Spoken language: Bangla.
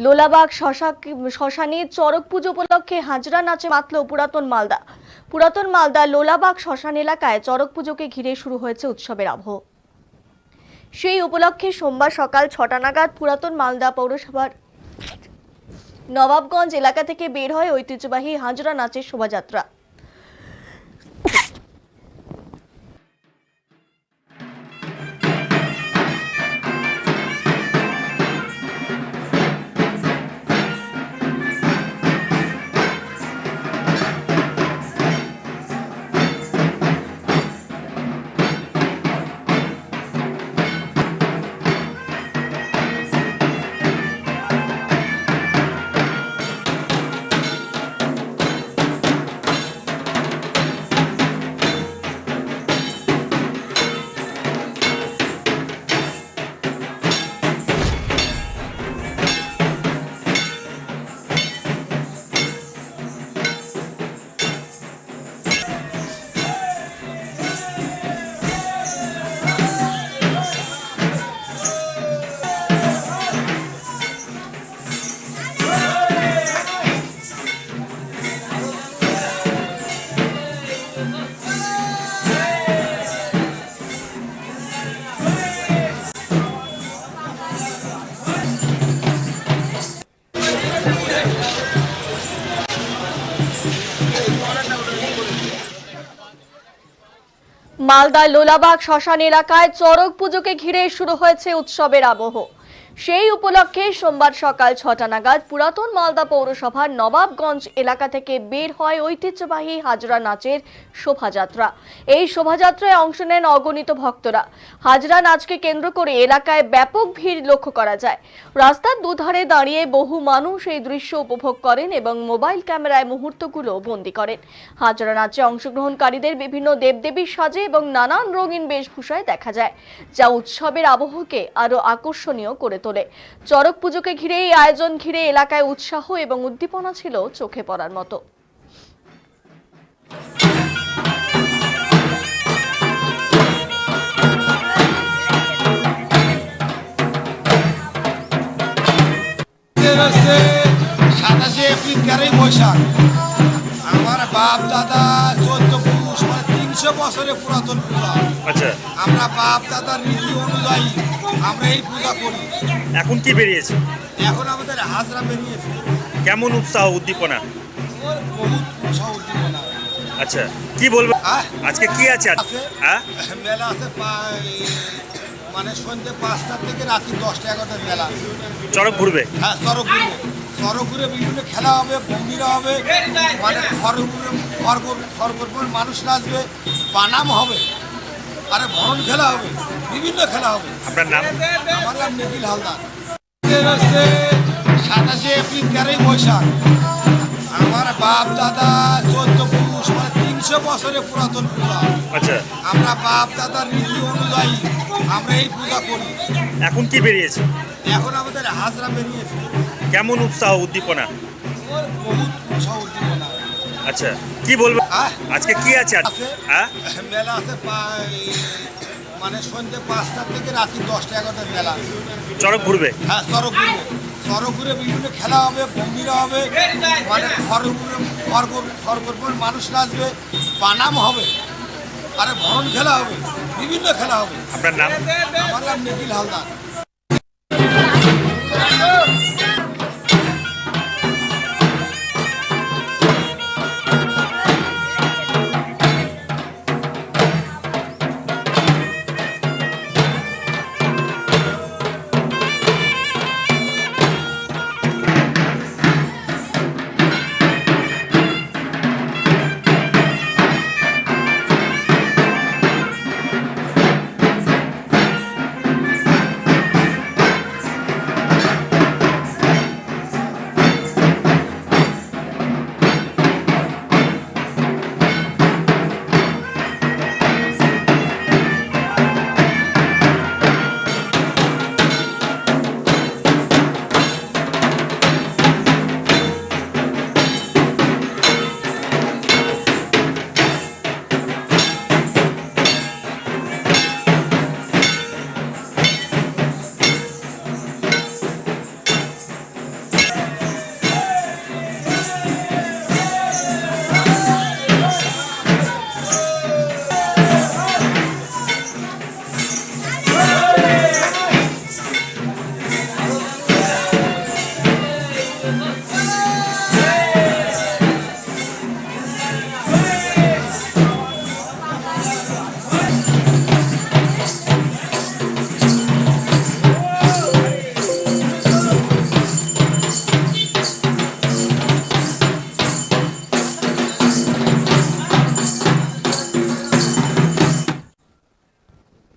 লোলাবাগ শ্মশানে চড়ক পুজো উপলক্ষে হাজরা নাচে মাতল পুরাতন মালদা লোলাবাগ শ্মশান এলাকায় চড়ক পুজোকে ঘিরে শুরু হয়েছে উৎসবের আবহ। সেই উপলক্ষে সোমবার সকাল ৬টা নাগাদ পুরাতন মালদা পৌরসভার নবাবগঞ্জ এলাকা থেকে বের হয় ঐতিহ্যবাহী হাজরা নাচের শোভাযাত্রা। মালদার লোলাবাগ শ্মশান এলাকায় চড়ক পুজোকে ঘিরে শুরু হয়েছে উৎসবের আবহ। সেই উপলক্ষে সোমবার সকাল ৬টা নাগাদ পুরাতন মালদা পৌরসভার নবাবগঞ্জ এলাকা থেকে বের হয় ঐতিহ্যবাহী হাজরা নাচের শোভাযাত্রা। এই শোভাযাত্রায় অংশ নেন অগণিত ভক্তরা। হাজরা নাচকে কেন্দ্র করে এলাকায় ব্যাপক ভিড় লক্ষ্য করা যায়। রাস্তার দুধারে দাঁড়িয়ে বহু মানুষ এই দৃশ্য উপভোগ করেন এবং মোবাইল ক্যামেরায় মুহূর্তগুলো বন্দী করেন। হাজরা নাচে অংশগ্রহণকারীদের বিভিন্ন দেবদেবীর সাজে এবং নানান রঙিন বেশভূষায় দেখা যায়, যা উৎসবের আবহকে আরো আকর্ষণীয় করে তোলে। চড়ক পুজোকে ঘিরে এই আয়োজন ঘিরে এলাকায় উৎসাহ এবং উদ্দীপনা ছিল চোখে পড়ার মতো। আমার বাপ দাদা 14 বছরের পুরাতন পূজা। আচ্ছা, আমরা বাপ দাদার রীতি অনুযায়ী আমরা এই পূজা করি। এখন কি বেরিয়েছে? এখন আমাদের হাজরা বেরিয়েছে। কেমন উৎসাহ উদ্দীপনা? বহুত উৎসাহ উদ্দীপনা। আচ্ছা, কি বলবো আজকে কি আছে? হ্যাঁ, মেলা আছে মানে সন্ধ্যে 5টা থেকে রাত্রি 10টা-11টার মেলা। চড়ক ঘুরবে? হ্যাঁ, চড়ক ঘুরে বিভিন্ন খেলা হবে, ভঙ্গিরা হবে, মানে খড়গোড় মানুষ নাচবে, বানাম হবে, আরে ভরণ খেলা হবে, বিভিন্ন খেলা হবে। আপনার নাম? আমার নাম নিখিল হালদার। 27 এপ্রিল 13ই বৈশাখ। আমার বাপ দাদা 300 বছরের পুরাতন পূজা। আচ্ছা, আমরা বাপ দাদার রীতি অনুযায়ী আমরা এই পূজা করি। এখন কি বেরিয়েছে? এখন আমাদের হাজরা বেরিয়েছে। কেমন উৎসাহ উদ্দীপনা? বহুত উৎসাহ উদ্দীপনা। আচ্ছা, কি বলবো আজকে কি আছে? হ্যাঁ, মেলা আছে মানে সন্ধ্যে 5টা থেকে রাত্রি 10টা-11টার মেলা। চড়ক ঘুরবে? হ্যাঁ, চড়ক ঘুরে বিভিন্ন খেলা হবে, ভঙ্গিরা হবে, মানে খড়গোড় মানুষ নাচবে, বানাম হবে, আরে ভরণ খেলা হবে, বিভিন্ন খেলা হবে। আপনার নাম? আমার নাম নিখিল হালদার।